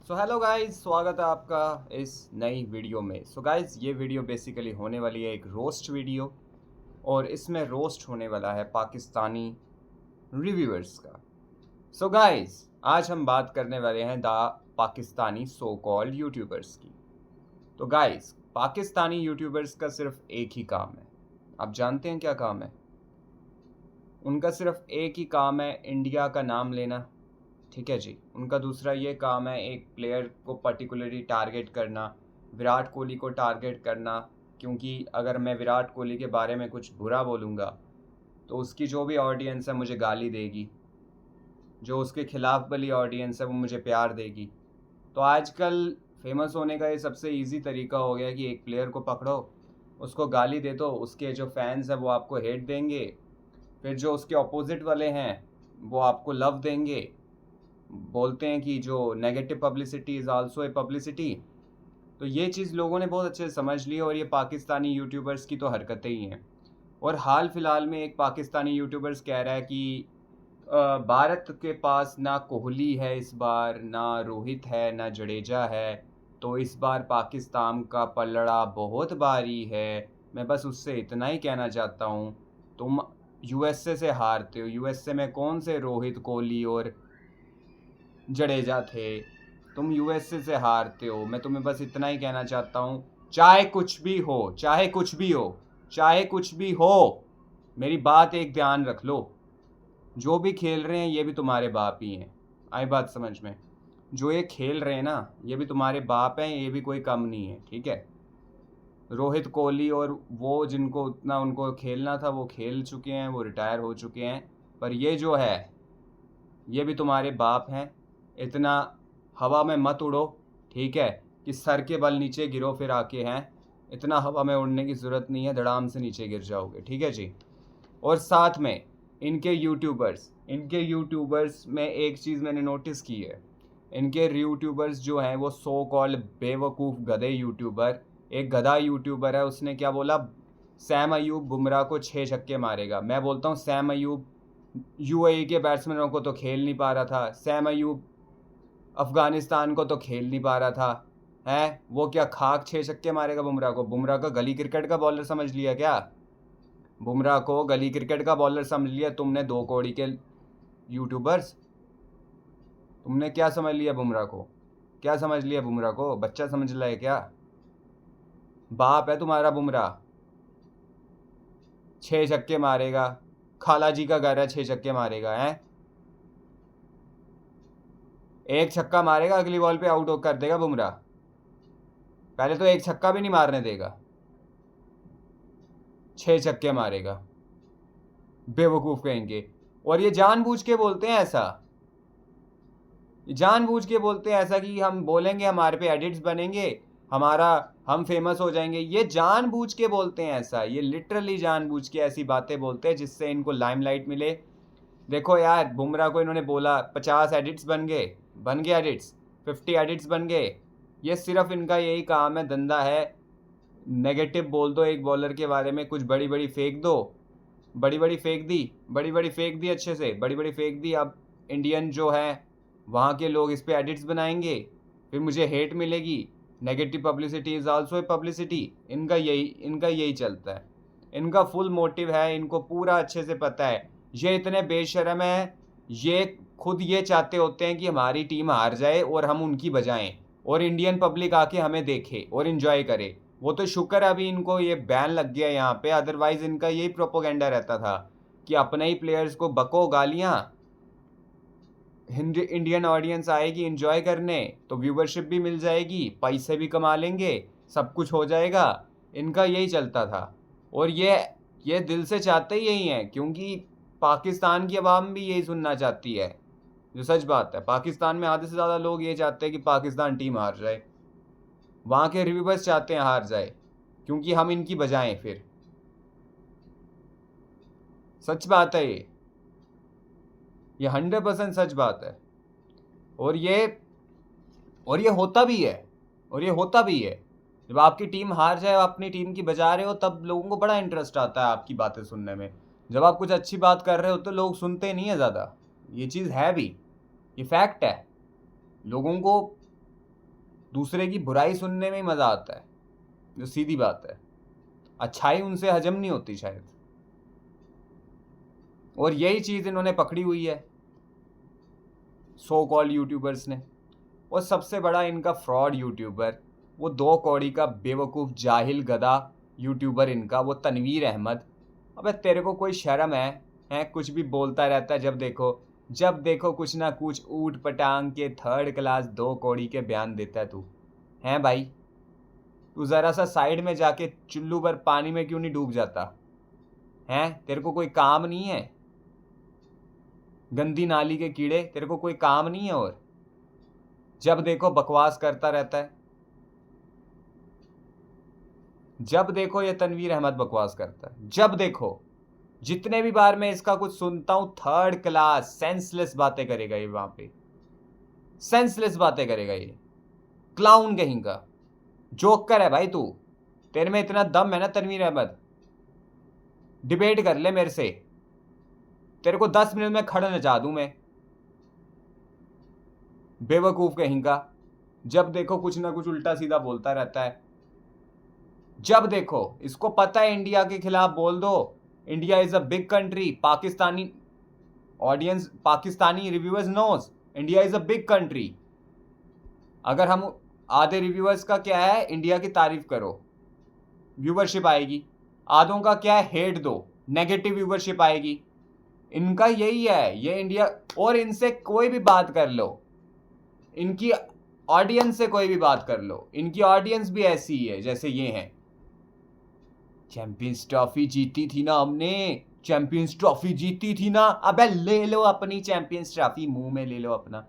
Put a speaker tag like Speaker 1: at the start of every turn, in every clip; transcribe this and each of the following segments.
Speaker 1: Hello guys, स्वागत है आपका इस नई वीडियो में। गाइस, ये वीडियो बेसिकली होने वाली है एक रोस्ट वीडियो और इसमें रोस्ट होने वाला है पाकिस्तानी रिव्यूअर्स का। गाइस, आज हम बात करने वाले हैं the Pakistani so called YouTubers की। गाइस, पाकिस्तानी यूट्यूबर्स का सिर्फ एक ही काम है। आप जानते हैं क्या काम है? उनका सिर्फ एक ही काम है इंडिया का नाम लेना। ठीक है जी। उनका दूसरा ये काम है एक प्लेयर को पर्टिकुलरली टारगेट करना, विराट कोहली को टारगेट करना, क्योंकि अगर मैं विराट कोहली के बारे में कुछ बुरा बोलूँगा तो उसकी जो भी ऑडियंस है मुझे गाली देगी, जो उसके खिलाफ वाली ऑडियंस है वो मुझे प्यार देगी। तो आजकल फेमस होने का ये सबसे इजी तरीका हो गया कि एक प्लेयर को पकड़ो, उसको गाली दे दो, उसके जो फैंस हैं वो आपको हेट देंगे, फिर जो उसके अपोजिट वाले हैं वो आपको लव देंगे। बोलते हैं कि जो negative publicity is also a publicity. तो ये चीज़ लोगों ने बहुत अच्छे से समझ ली और ये पाकिस्तानी यूट्यूबर्स की तो हरकतें ही हैं। और हाल फिलहाल में एक पाकिस्तानी यूट्यूबर्स कह रहा है कि भारत के पास ना कोहली है इस बार, ना रोहित है, ना जडेजा है, तो इस बार पाकिस्तान का पलड़ा बहुत भारी है। मैं बस उससे इतना ही कहना चाहता हूँ, तुम यूएसए से हारते हो, यूएसए में कौन से रोहित, कोहली और जडेजा थे? तुम यूएसए से हारते हो। मैं तुम्हें बस इतना ही कहना चाहता हूँ, चाहे कुछ भी हो, चाहे कुछ भी हो, चाहे कुछ भी हो, मेरी बात एक ध्यान रख लो, जो भी खेल रहे हैं ये भी तुम्हारे बाप ही हैं। आई बात समझ में? जो ये खेल रहे हैं ना, ये भी तुम्हारे बाप हैं, ये भी कोई कम नहीं है। ठीक है? रोहित, कोहली और वो जिनको उतना उनको खेलना था वो खेल चुके हैं, वो रिटायर हो चुके हैं। पर ये जो है, ये भी तुम्हारे बाप हैं। इतना हवा में मत उड़ो, ठीक है, कि सर के बल नीचे गिरो फिर आके हैं। इतना हवा में उड़ने की ज़रूरत नहीं है, धड़ाम से नीचे गिर जाओगे। ठीक है जी। और साथ में इनके यूट्यूबर्स में एक चीज़ मैंने नोटिस की है। इनके यूट्यूबर्स जो हैं वो सो कॉल्ड बेवकूफ़ गधे यूट्यूबर। एक गधा यूट्यूबर है, उसने क्या बोला, सैम अयूब बुमराह को 6 छक्के मारेगा। मैं बोलता हूँ सैम अयूब यूएई के बैट्समैनों को तो खेल नहीं पा रहा था, सैम अयूब अफगानिस्तान को तो खेल नहीं पा रहा था। है वो क्या खाक 6 छक्के मारेगा बुमराह को? बुमराह का गली क्रिकेट का बॉलर समझ लिया क्या? बुमराह को गली क्रिकेट का बॉलर समझ लिया तुमने, 2 कौड़ी के यूट्यूबर्स। तुमने क्या समझ लिया बुमराह को? क्या समझ लिया बुमराह को? बच्चा समझ रहा है क्या? बाप है तुम्हारा बुमराह। 6 छक्के मारेगा, खाला जी का घर है, 6 छक्के मारेगा है? एक छक्का मारेगा, अगली बॉल पे आउट कर देगा बुमराह। पहले तो एक छक्का भी नहीं मारने देगा, 6 छक्के मारेगा, बेवकूफ़ कहेंगे। और ये जानबूझ के बोलते हैं ऐसा, जानबूझ के बोलते हैं ऐसा कि हम बोलेंगे हमारे पे एडिट्स बनेंगे, हमारा हम फेमस हो जाएंगे। ये जानबूझ के बोलते हैं ऐसा, ये लिटरली जानबूझ के ऐसी बातें बोलते हैं जिससे इनको लाइमलाइट मिले। देखो यार, बुमराह को इन्होंने बोला 50 एडिट्स बन गए एडिट्स, 50 एडिट्स बन गए। ये सिर्फ इनका यही काम है, धंधा है। नेगेटिव बोल दो एक बॉलर के बारे में, कुछ बड़ी बड़ी फेंक दो, बड़ी बड़ी फेंक दी, बड़ी बड़ी फेंक दी, अच्छे से बड़ी बड़ी फेंक दी। अब इंडियन जो है वहाँ के लोग इस पर एडिट्स बनाएंगे, फिर मुझे हेट मिलेगी। Negative publicity is also a publicity. इनका यही चलता है। इनका फुल मोटिव है, इनको पूरा अच्छे से पता है। ये इतने बेशर्म है, ये खुद ये चाहते होते हैं कि हमारी टीम हार जाए और हम उनकी बजाएं और इंडियन पब्लिक आके हमें देखे और इन्जॉय करे। वो तो शुक्र है अभी इनको ये बैन लग गया यहाँ पे, अदरवाइज इनका यही प्रोपोगेंडा रहता था कि अपने ही प्लेयर्स को बको गालियाँ, इंडियन ऑडियंस आएगी एंजॉय करने तो व्यूवरशिप भी मिल जाएगी, पैसे भी कमा लेंगे, सब कुछ हो जाएगा। इनका यही चलता था। और ये दिल से चाहते ही यही हैं, क्योंकि पाकिस्तान की आवाम भी यही सुनना चाहती है। जो सच बात है, पाकिस्तान में आधे से ज़्यादा लोग ये चाहते हैं कि पाकिस्तान टीम हार जाए। वहाँ के रिव्यूअर्स चाहते हैं हार जाए, क्योंकि हम इनकी बजाएं फिर। सच बात है ये 100% सच बात है। और ये होता भी है, जब आपकी टीम हार जाए, आप अपनी टीम की बजा रहे हो, तब लोगों को बड़ा इंटरेस्ट आता है आपकी बातें सुनने में। जब आप कुछ अच्छी बात कर रहे हो तो लोग सुनते नहीं है ज़्यादा। ये चीज़ है भी, ये फैक्ट है। लोगों को दूसरे की बुराई सुनने में ही मज़ा आता है, जो सीधी बात है। अच्छाई उनसे हजम नहीं होती शायद, और यही चीज़ इन्होंने पकड़ी हुई है सो कॉल्ड यूट्यूबर्स ने। और सबसे बड़ा इनका फ्रॉड यूट्यूबर, वो 2 कौड़ी का बेवकूफ़ जाहिल गधा यूट्यूबर इनका, वो तनवीर अहमद। अबे तेरे को कोई शर्म है? कुछ भी बोलता रहता है, जब देखो कुछ ना कुछ ऊट पटांग के 3rd क्लास 2 कौड़ी के बयान देता है तू। हैं भाई, तू ज़रा सा साइड में जाके चुल्लू भर पानी में क्यों नहीं डूब जाता? हैं, तेरे को कोई काम नहीं है? गंदी नाली के कीड़े, तेरे को कोई काम नहीं है? और जब देखो बकवास करता रहता है, जब देखो ये तनवीर अहमद बकवास करता है, जब देखो। जितने भी बार मैं इसका कुछ सुनता हूं, 3rd क्लास सेंसलेस बातें करेगा ये, वहां पे सेंसलेस बातें करेगा ये, क्लाउन कहीं का। जोकर है भाई तू, तेरे में इतना दम है ना तनवीर अहमद, डिबेट कर ले मेरे से, तेरे को 10 मिनट में खड़ा नचा दूं मैं। बेवकूफ कहीं का, जब देखो कुछ ना कुछ उल्टा सीधा बोलता रहता है। जब देखो इसको पता है इंडिया के खिलाफ बोल दो, India is a big country. Pakistani audience, Pakistani reviewers knows India is a big country. अगर हम आधे रिव्यूअर्स का क्या है, इंडिया की तारीफ करो, व्यूवरशिप आएगी। आधों का क्या है, हेट दो, नेगेटिव व्यूवरशिप आएगी। इनका यही है, ये इंडिया। और इनसे कोई भी बात कर लो, इनकी ऑडियंस से कोई भी बात कर लो, इनकी ऑडियंस भी ऐसी ही है जैसे ये हैं। चैंपियंस ट्रॉफी जीती थी ना हमने, चैंपियंस ट्रॉफी जीती थी ना। अबे ले लो अपनी चैंपियंस ट्रॉफी, मुंह में ले लो अपना।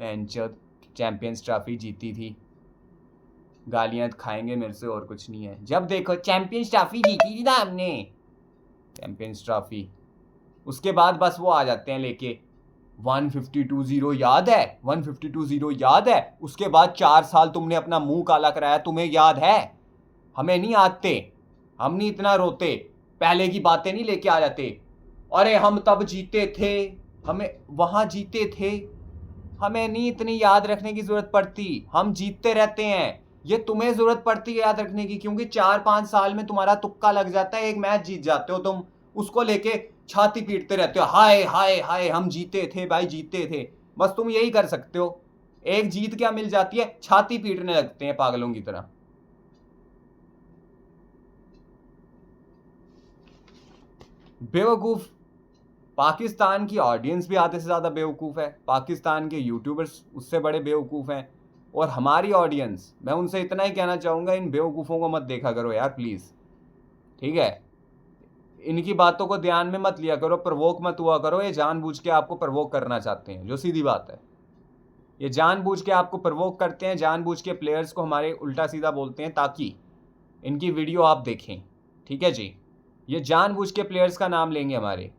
Speaker 1: चैंपियंस ट्रॉफी जीती थी, गालियां खाएंगे मेरे से, और कुछ नहीं है। जब देखो चैंपियंस ट्रॉफी जीती थी ना हमने, चैंपियंस ट्रॉफी। उसके बाद बस वो आ जाते हैं लेके 152-0 याद है, 152-0 याद है। उसके बाद 4 साल तुमने अपना मुंह काला कराया, तुम्हें याद है? हमें नहीं आते, हम नहीं इतना रोते, पहले की बातें नहीं लेके आ जाते। अरे हम तब जीते थे, हमें वहां जीते थे, हमें नहीं इतनी याद रखने की जरूरत पड़ती, हम जीतते रहते हैं। ये तुम्हें जरूरत पड़ती है याद रखने की, क्योंकि 4-5 साल में तुम्हारा तुक्का लग जाता है, एक मैच जीत जाते हो तुम, उसको लेके छाती पीटते रहते हो, हाय हाय हाय हम जीते थे भाई, जीते थे। बस तुम यही कर सकते हो, एक जीत क्या मिल जाती है, छाती पीटने लगते हैं पागलों की तरह। बेवकूफ। पाकिस्तान की ऑडियंस भी आधे से ज़्यादा बेवकूफ़ है, पाकिस्तान के यूट्यूबर्स उससे बड़े बेवकूफ़ हैं, और हमारी ऑडियंस, मैं उनसे इतना ही कहना चाहूँगा, इन बेवकूफ़ों को मत देखा करो यार प्लीज़, ठीक है? इनकी बातों को ध्यान में मत लिया करो, प्रवोक मत हुआ करो। ये जानबूझ के आपको प्रवोक करना चाहते हैं, जो सीधी बात है। ये जानबूझ के आपको प्रवोक करते हैं, जानबूझ के प्लेयर्स को हमारे उल्टा सीधा बोलते हैं ताकि इनकी वीडियो आप देखें, ठीक है जी? ये जानबूझ के प्लेयर्स का नाम लेंगे हमारे,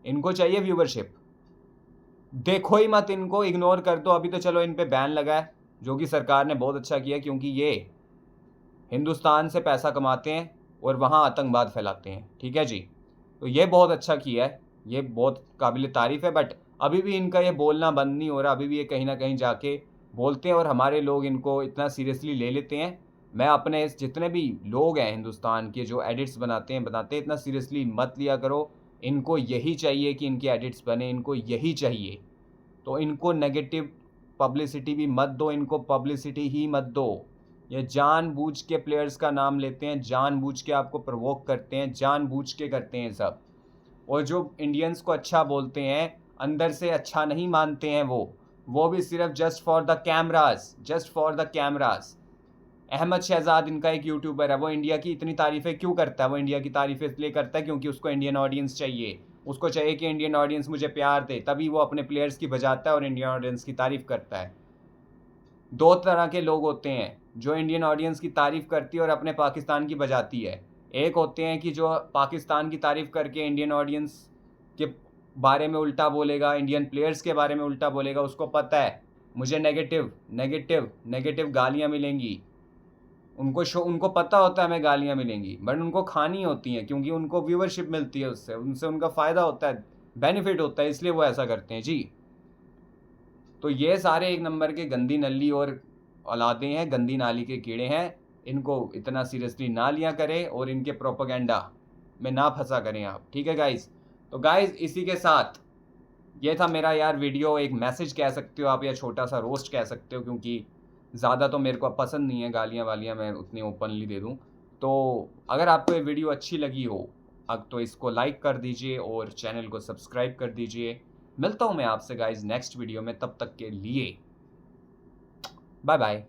Speaker 1: इनको चाहिए व्यूवरशिप। देखो ही मत इनको, इग्नोर कर दो। अभी तो चलो इन पे बैन लगा है, जो कि सरकार ने बहुत अच्छा किया, क्योंकि ये हिंदुस्तान से पैसा कमाते हैं और वहाँ आतंकवाद फैलाते हैं, ठीक है जी? तो ये बहुत अच्छा किया है, ये बहुत काबिल तारीफ़ है। बट अभी भी इनका ये बोलना बंद नहीं हो रहा, अभी भी ये कहीं ना कहीं जाके बोलते हैं, और हमारे लोग इनको इतना सीरियसली ले लेते हैं। मैं अपने जितने भी लोग हैं हिंदुस्तान के जो एडिट्स बनाते हैं, इतना सीरियसली मत लिया करो। इनको यही चाहिए कि इनके एडिट्स बने, इनको यही चाहिए, तो इनको नेगेटिव पब्लिसिटी भी मत दो, इनको पब्लिसिटी ही मत दो। ये जानबूझ के प्लेयर्स का नाम लेते हैं, जानबूझ के आपको प्रवोक करते हैं, जानबूझ के करते हैं सब। और जो इंडियंस को अच्छा बोलते हैं, अंदर से अच्छा नहीं मानते हैं वो भी सिर्फ just for the cameras, just for the cameras. Ahmad Shahzad इनका एक यूट्यूबर है, वो इंडिया की इतनी तारीफ़ें क्यों करता है? वो इंडिया की तारीफ़ें इसलिए करता है क्योंकि उसको इंडियन ऑडियंस चाहिए, उसको चाहिए कि इंडियन ऑडियंस मुझे प्यार दे, तभी वो अपने प्लेयर्स की बजाता है और इंडियन ऑडियंस की तारीफ़ करता है। 2 तरह के लोग होते हैं जो इंडियन ऑडियंस की तारीफ़ करती है और अपने पाकिस्तान की बजाती है। एक होते हैं कि जो पाकिस्तान की तारीफ़ करके इंडियन ऑडियंस के बारे में उल्टा बोलेगा, इंडियन प्लेयर्स के बारे में उल्टा बोलेगा, उसको पता है मुझे नेगेटिव गालियाँ मिलेंगी। उनको पता होता है हमें गालियाँ मिलेंगी, बट उनको खानी होती हैं, क्योंकि उनको व्यूवरशिप मिलती है उससे, उनसे उनका फ़ायदा होता है, बेनिफिट होता है, इसलिए वो ऐसा करते हैं जी। तो ये सारे एक नंबर के गंदी नल्ली और औलादें हैं, गंदी नाली के कीड़े हैं, इनको इतना सीरियसली ना लिया करें और इनके प्रोपेगेंडा में ना फंसा करें आप, ठीक है गाइज़। तो गाइज़ इसी के साथ ये था मेरा यार वीडियो, एक मैसेज कह सकते हो आप या छोटा-सा रोस्ट कह सकते हो, क्योंकि ज़्यादा तो मेरे को अब पसंद नहीं है गालियाँ-वालियाँ मैं उतनी ओपनली दे दूँ। तो अगर आपको ये वीडियो अच्छी लगी हो तो इसको लाइक कर दीजिए और चैनल को सब्सक्राइब कर दीजिए। मिलता हूँ मैं आपसे गाइज़ नेक्स्ट वीडियो में, तब तक के लिए बाय बाय।